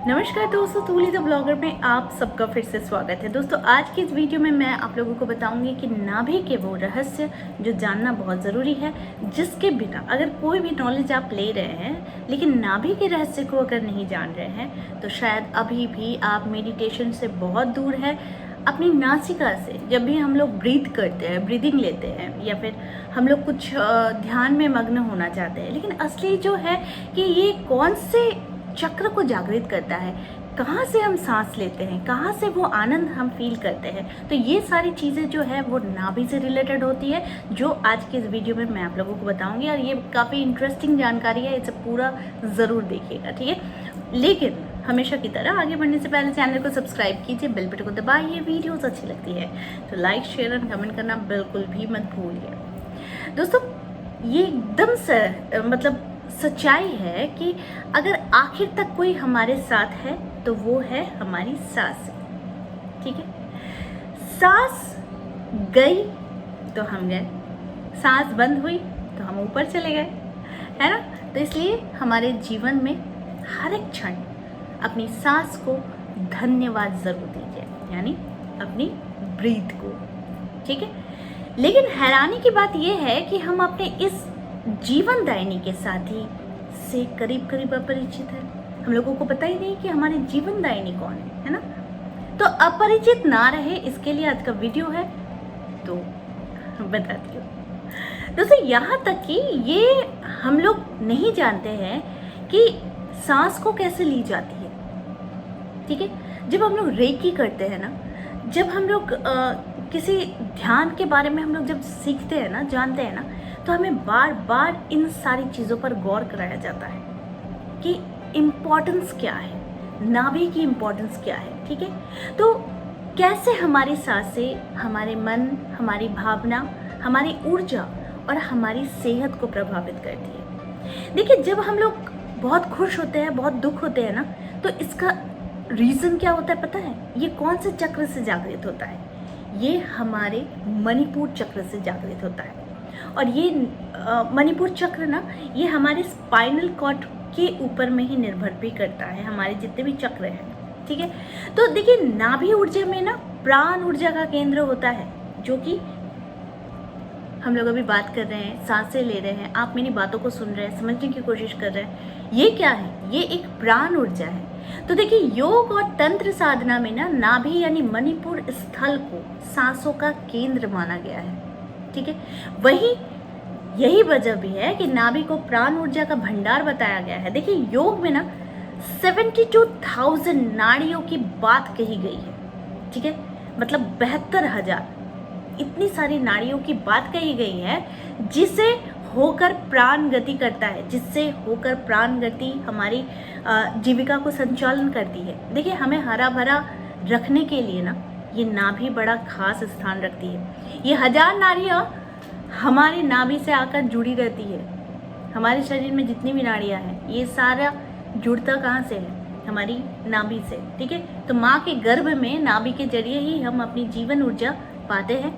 नमस्कार दोस्तों, तूली the blogger में आप सबका फिर से स्वागत है। दोस्तों आज की इस वीडियो में मैं आप लोगों को बताऊंगी कि नाभि के वो रहस्य जो जानना बहुत ज़रूरी है, जिसके बिना अगर कोई भी नॉलेज आप ले रहे हैं लेकिन नाभि के रहस्य को अगर नहीं जान रहे हैं तो शायद अभी भी आप मेडिटेशन से बहुत दूर है। अपनी नासिका से जब भी हम लोग ब्रीथ करते हैं, ब्रीदिंग लेते हैं या फिर हम लोग कुछ ध्यान में मग्न होना चाहते हैं, लेकिन असली जो है कि ये कौन से चक्र को जागृत करता है, कहाँ से हम सांस लेते हैं, कहाँ से वो आनंद हम फील करते हैं, तो ये सारी चीज़ें जो है वो नाभि से रिलेटेड होती है, जो आज के इस वीडियो में मैं आप लोगों को बताऊंगी। और ये काफ़ी इंटरेस्टिंग जानकारी है, इसे पूरा ज़रूर देखिएगा, ठीक है। लेकिन हमेशा की तरह आगे बढ़ने से पहले चैनल को सब्सक्राइब कीजिए, बेल बटन को दबाइए। वीडियोज़ अच्छी लगती है तो लाइक, शेयर एंड कमेंट करना बिल्कुल भी मत भूलिए। दोस्तों ये एकदम से मतलब सच्चाई है कि अगर आखिर तक कोई हमारे साथ है तो वो है हमारी सांस, ठीक है। सांस गई तो हम गए, सांस बंद हुई तो हम ऊपर चले गए, है ना। तो इसलिए हमारे जीवन में हर एक क्षण अपनी सांस को धन्यवाद जरूर दीजिए, यानी अपनी ब्रीथ को, ठीक है। लेकिन हैरानी की बात यह है कि हम अपने इस जीवनदायिनी के साथी से करीब करीब अपरिचित है। हम लोगों को पता ही नहीं कि हमारे जीवनदायिनी कौन है ना। तो अपरिचित ना रहे इसके लिए आज का वीडियो है, तो बताती हूँ। दोस्तों यहाँ तक कि ये हम लोग नहीं जानते हैं कि सांस को कैसे ली जाती है, ठीक है। जब हम लोग रेकी करते हैं ना, जब हम लोग किसी ध्यान के बारे में हम लोग जब सीखते हैं ना, जानते हैं ना, तो हमें बार बार इन सारी चीज़ों पर गौर कराया जाता है कि इम्पोर्टेंस क्या है, नाभि की इम्पोर्टेंस क्या है, ठीक है। तो कैसे हमारी सांसें हमारे मन, हमारी भावना, हमारी ऊर्जा और हमारी सेहत को प्रभावित करती है। देखिए जब हम लोग बहुत खुश होते हैं, बहुत दुख होते हैं ना, तो इसका रीज़न क्या होता है पता है? ये कौन से चक्र से जागृत होता है? ये हमारे मणिपुर चक्र से जागृत होता है। और ये मणिपुर चक्र ना, ये हमारे स्पाइनल कॉर्ड के ऊपर में ही निर्भर भी करता है, हमारे जितने भी चक्र हैं, ठीक है। तो देखिए नाभि ऊर्जा में ना प्राण ऊर्जा का केंद्र होता है, जो कि हम लोग अभी बात कर रहे हैं, सांसें ले रहे हैं, आप मेरी बातों को सुन रहे हैं, समझने की कोशिश कर रहे हैं। ये क्या है? ये एक प्राण ऊर्जा है। तो देखिए योग और तंत्र साधना में ना नाभि यानी मणिपुर स्थल को सांसों का केंद्र माना गया है, ठीक है। वही यही वजह भी है कि नाभि को प्राण ऊर्जा का भंडार बताया गया है। देखिए योग में ना 72,000 नाड़ियों की बात कही गई है, ठीक है। मतलब 72,000, इतनी सारी नाड़ियों की बात कही गई है, जिसे होकर प्राण गति करता है, जिससे होकर प्राण गति हमारी जीविका को संचालन करती है। देखिए हमें हरा भरा रखने के लिए ना ये नाभि बड़ा खास स्थान रखती है। ये 1000 नाड़ियाँ हमारी नाभि से आकर जुड़ी रहती है। हमारे शरीर में जितनी भी नाड़ियाँ हैं ये सारा जुड़ता कहाँ से है? हमारी नाभि से, ठीक है। तो माँ के गर्भ में नाभि के जरिए ही हम अपनी जीवन ऊर्जा पाते हैं,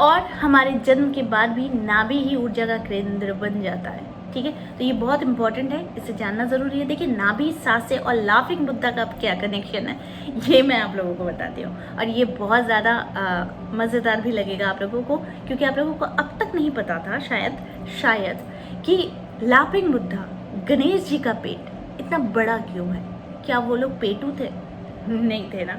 और हमारे जन्म के बाद भी नाभि ही ऊर्जा का केंद्र बन जाता है, ठीक है। तो ये बहुत इंपॉर्टेंट है, इसे जानना ज़रूरी है। देखिए नाभि, सांसें और लाफिंग बुद्धा का क्या कनेक्शन है, ये मैं आप लोगों को बताती हूँ। और ये बहुत ज़्यादा मज़ेदार भी लगेगा आप लोगों को, क्योंकि आप लोगों को अब तक नहीं पता था शायद कि लाफिंग बुद्धा, गणेश जी का पेट इतना बड़ा क्यों है। क्या वो लोग पेटू थे? नहीं थे ना।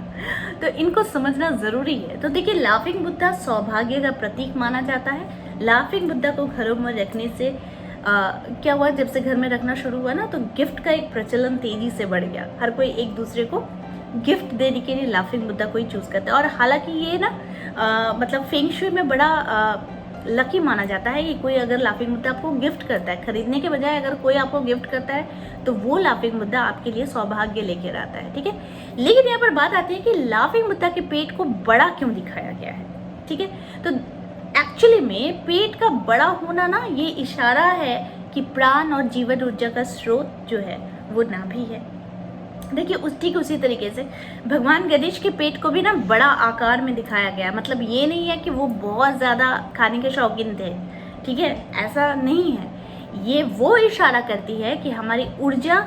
तो इनको समझना ज़रूरी है। तो देखिए लाफिंग बुद्धा सौभाग्य का प्रतीक माना जाता है। लाफिंग बुद्धा को घरों में रखने से क्या हुआ, जब से घर में रखना शुरू हुआ ना, तो गिफ्ट का एक प्रचलन तेजी से बढ़ गया। हर कोई एक दूसरे को गिफ्ट देने के लिए लाफिंग बुद्धा को ही चूज़ करता है। और हालांकि ये ना मतलब फेंग शुई में बड़ा लकी माना जाता है। ये कोई अगर लाफिंग बुद्धा आपको गिफ्ट करता है, खरीदने के बजाय अगर कोई आपको गिफ्ट करता है तो वो लाफिंग बुद्धा आपके लिए सौभाग्य लेकर आता है, ठीक है। लेकिन यहाँ पर बात आती है कि लाफिंग बुद्धा के पेट को बड़ा क्यों दिखाया गया है, ठीक है। तो एक्चुअली में पेट का बड़ा होना ना ये इशारा है कि प्राण और जीवन ऊर्जा का स्रोत जो है वो नाभि है। देखिए ठीक उसी तरीके से भगवान गणेश के पेट को भी ना बड़ा आकार में दिखाया गया। मतलब ये नहीं है कि वो बहुत ज़्यादा खाने के शौकीन थे, ठीक है, ऐसा नहीं है। ये वो इशारा करती है कि हमारी ऊर्जा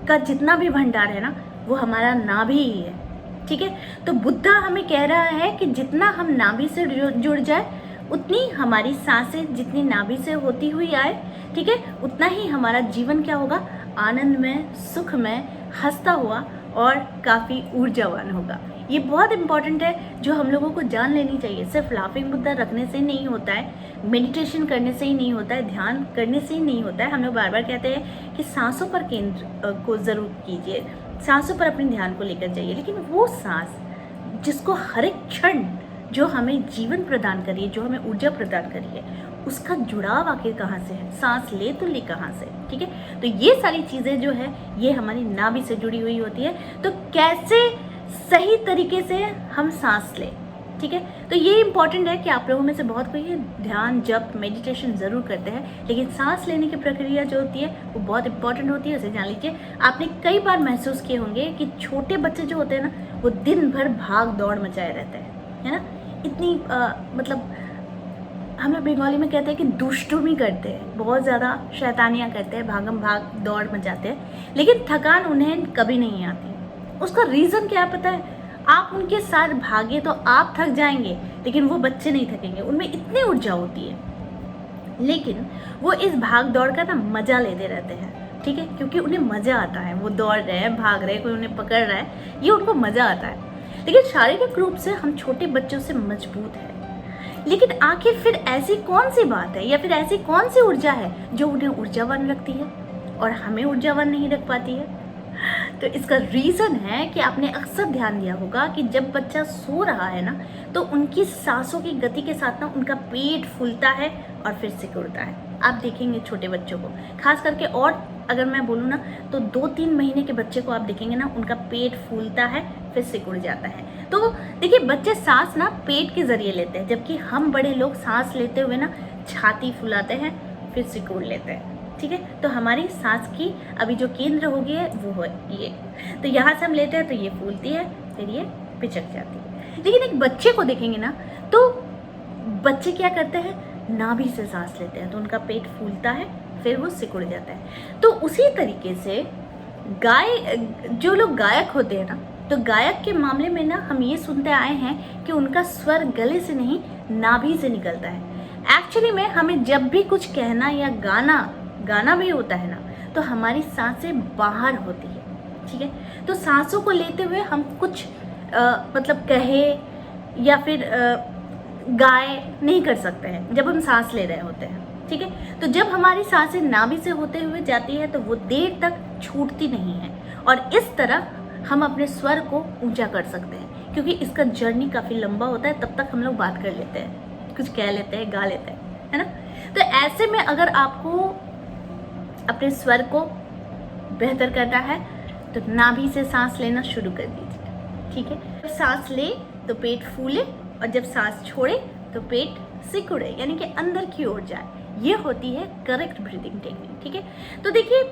का जितना भी भंडार है ना, वो हमारा नाभि ही है। ठीक है, तो बुद्धा हमें कह रहा है कि जितना हम नाभि से जुड़ जाए, उतनी हमारी सांसें जितनी नाभि से होती हुई आए, ठीक है, उतना ही हमारा जीवन क्या होगा, आनंदमय, सुखमय, हंसता हुआ और काफ़ी ऊर्जावान होगा। ये बहुत इंपॉर्टेंट है, जो हम लोगों को जान लेनी चाहिए। सिर्फ लाफिंग बुद्धा रखने से नहीं होता है, मेडिटेशन करने से ही नहीं होता है, ध्यान करने से ही नहीं होता है। हम लोग बार बार कहते हैं कि सांसों पर केंद्र को ज़रूर कीजिए, सांसों पर अपने ध्यान को लेकर जाइए, लेकिन वो सांस जिसको हर एक क्षण जो हमें जीवन प्रदान करिए, जो हमें ऊर्जा प्रदान करिए, उसका जुड़ाव आखिर कहाँ से है, सांस ले तो ले कहाँ से। ठीक है, तो ये सारी चीज़ें जो है ये हमारी नाभि से जुड़ी हुई होती है। तो कैसे सही तरीके से हम सांस लें, ठीक है, तो ये इंपॉर्टेंट है कि आप लोगों में से बहुत कोई ध्यान, जप, मेडिटेशन ज़रूर करते हैं, लेकिन सांस लेने की प्रक्रिया जो होती है वो बहुत इंपॉर्टेंट होती है। उसे जान लीजिए। आपने कई बार महसूस किए होंगे कि छोटे बच्चे जो होते हैं ना, वो दिन भर भाग दौड़ मचाए रहते हैं, है ना, इतनी मतलब हम लोग बंगाली में कहते हैं कि दुष्टुमी करते हैं, बहुत ज़्यादा शैतानियाँ करते हैं, भागम भाग दौड़ मचाते हैं, लेकिन थकान उन्हें कभी नहीं आती। उसका रीज़न क्या है पता है? आप उनके साथ भागे तो आप थक जाएंगे, लेकिन वो बच्चे नहीं थकेंगे, उनमें इतनी ऊर्जा होती है, लेकिन वो इस भाग दौड़ का ना मज़ा लेते रहते हैं। ठीक है, क्योंकि उन्हें मज़ा आता है, वो दौड़ रहे हैं, भाग रहे हैं, कोई उन्हें पकड़ रहा है, ये उनको मज़ा आता है। लेकिन शारीरिक रूप से हम छोटे बच्चों से मजबूत हैं, लेकिन आखिर फिर ऐसी कौन सी बात है या फिर ऐसी कौन सी ऊर्जा है जो उन्हें ऊर्जावान रखती है और हमें ऊर्जावान नहीं रख पाती है? तो इसका रीज़न है कि आपने अक्सर ध्यान दिया होगा कि जब बच्चा सो रहा है ना, तो उनकी सांसों की गति के साथ ना उनका पेट फूलता है और फिर सिकुड़ता है। आप देखेंगे छोटे बच्चों को खास करके, और अगर मैं बोलूँ ना तो 2-3 महीने के बच्चे को आप देखेंगे ना, उनका पेट फूलता है फिर सिकुड़ जाता है। तो देखिए, बच्चे सांस ना पेट के जरिए लेते हैं, जबकि हम बड़े लोग सांस लेते हुए ना छाती फुलाते हैं फिर सिकुड़ लेते हैं। ठीक है, तो हमारी सांस की अभी जो केंद्र होगी है वो है ये, तो यहाँ से हम लेते हैं तो ये फूलती है फिर ये पिचक जाती है। लेकिन एक बच्चे को देखेंगे ना, तो बच्चे क्या करते हैं, नाभि से सांस लेते हैं, तो उनका पेट फूलता है फिर वो सिकुड़ जाता है। तो उसी तरीके से जो लोग गायक होते हैं ना, तो गायक के मामले में ना हम ये सुनते आए हैं कि उनका स्वर गले से नहीं नाभि से निकलता है। एक्चुअली में हमें जब भी कुछ कहना या गाना भी होता है ना, तो हमारी सांसें बाहर होती है। ठीक है, तो सांसों को लेते हुए हम कुछ मतलब कहे या फिर गाय नहीं कर सकते हैं जब हम सांस ले रहे होते हैं। ठीक है, तो जब हमारी सांसें नाभि से होते हुए जाती है तो वो देर तक छूटती नहीं है, और इस तरह हम अपने स्वर को ऊंचा कर सकते हैं, क्योंकि इसका जर्नी काफ़ी लंबा होता है। तब तक हम लोग बात कर लेते हैं, कुछ कह लेते हैं, गा लेते हैं, है ना। तो ऐसे में अगर आपको अपने स्वर को बेहतर करना है तो नाभि से सांस लेना शुरू कर दीजिए। ठीक है, जब सांस ले तो पेट फूले, और जब सांस छोड़े तो पेट सिकुड़े, यानी कि अंदर की ओर जाए। ये होती है करेक्ट ब्रीदिंग टेक्निक। ठीक है, तो देखिए,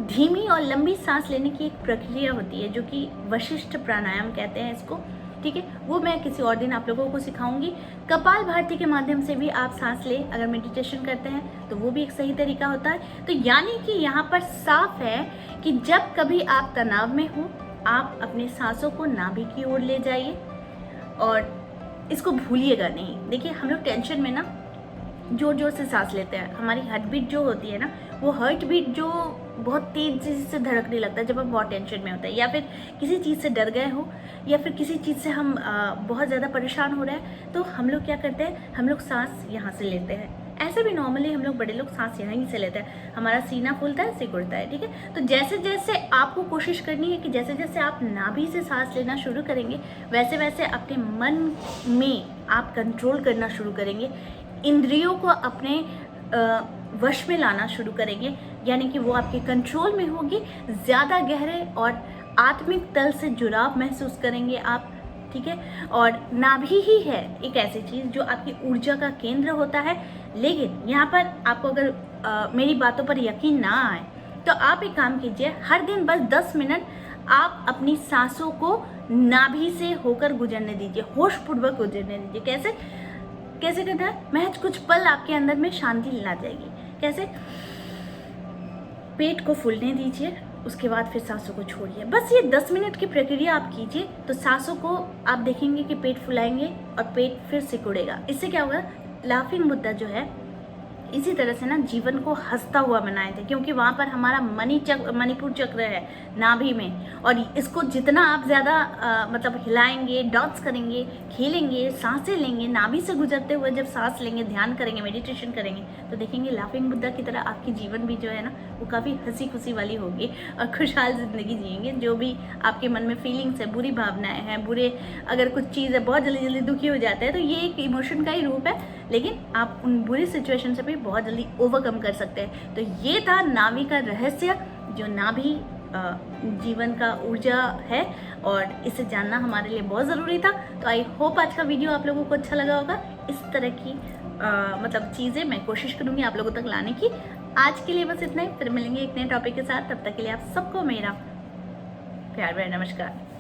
धीमी और लंबी सांस लेने की एक प्रक्रिया होती है जो कि वशिष्ठ प्राणायाम कहते हैं इसको। ठीक है, वो मैं किसी और दिन आप लोगों को सिखाऊंगी। कपाल भाती के माध्यम से भी आप सांस ले, अगर मेडिटेशन करते हैं तो वो भी एक सही तरीका होता है। तो यानी कि यहाँ पर साफ है कि जब कभी आप तनाव में हो, आप अपने सांसों को नाभि की ओर ले जाइए, और इसको भूलिएगा नहीं। देखिए, हम लोग टेंशन में ना जोर जोर से सांस लेते हैं, हमारी हार्ट बीट जो होती है ना, वो हार्ट बीट जो बहुत तेज़ी से धड़कने लगता है जब हम बहुत टेंशन में होते हैं, या फिर किसी चीज़ से डर गए हो, या फिर किसी चीज़ से हम बहुत ज़्यादा परेशान हो रहे हैं, तो हम लोग क्या करते हैं, हम लोग सांस यहाँ से लेते हैं। ऐसे भी नॉर्मली हम लोग बड़े लोग सांस यहीं से लेते हैं, हमारा सीना फूलता है, सिकुड़ता है। ठीक है, तो जैसे जैसे आपको कोशिश करनी है कि जैसे जैसे आप नाभि से सांस लेना शुरू करेंगे, वैसे वैसे अपने मन में आप कंट्रोल करना शुरू करेंगे, इंद्रियों को अपने वश में लाना शुरू करेंगे, यानी कि वो आपके कंट्रोल में होगी। ज़्यादा गहरे और आत्मिक तल से जुड़ाव महसूस करेंगे आप। ठीक है, और नाभि ही है एक ऐसी चीज़ जो आपकी ऊर्जा का केंद्र होता है। लेकिन यहाँ पर आपको अगर मेरी बातों पर यकीन ना आए तो आप एक काम कीजिए, हर दिन बस 10 मिनट आप अपनी सांसों को नाभि से होकर गुजरने दीजिए, होशपूर्वक गुजरने दीजिए। कैसे करना है, महज कुछ पल आपके अंदर में शांति ला जाएगी। कैसे, पेट को फूलने दीजिए, उसके बाद फिर सांसों को छोड़िए। बस ये 10 मिनट की प्रक्रिया आप कीजिए तो सांसों को आप देखेंगे कि पेट फुलाएंगे और पेट फिर सिकुड़ेगा। इससे क्या होगा, लाफिंग बुद्धा जो है इसी तरह से ना जीवन को हंसता हुआ बनाए थे, क्योंकि वहाँ पर हमारा मणिपुर चक्र है नाभि में, और इसको जितना आप ज़्यादा मतलब हिलाएंगे, डांस करेंगे, खेलेंगे, सांसें लेंगे, नाभि से गुजरते हुए जब सांस लेंगे, ध्यान करेंगे, मेडिटेशन करेंगे, तो देखेंगे लाफिंग बुद्धा की तरह आपकी जीवन भी जो है ना वो काफ़ी हंसी खुशी वाली होगी और खुशहाल ज़िंदगी जिएंगे। जो भी आपके मन में फीलिंग्स है, बुरी भावनाएं हैं, बुरे अगर कुछ चीज़ है, बहुत जल्दी जल्दी दुखी हो जाता है, तो ये एक इमोशन का ही रूप है, लेकिन आप उन बुरी सिचुएशन से भी बहुत जल्दी ओवरकम कर सकते हैं। तो ये था नाभि का रहस्य, जो नाभि जीवन का ऊर्जा है और इसे जानना हमारे लिए बहुत ज़रूरी था। तो आई होप आज का वीडियो आप लोगों को अच्छा लगा होगा। इस तरह की मतलब चीज़ें मैं कोशिश करूँगी आप लोगों तक लाने की। आज के लिए बस इतना ही, फिर मिलेंगे एक नए टॉपिक के साथ। तब तक के लिए आप सबको मेरा प्यार भरा नमस्कार।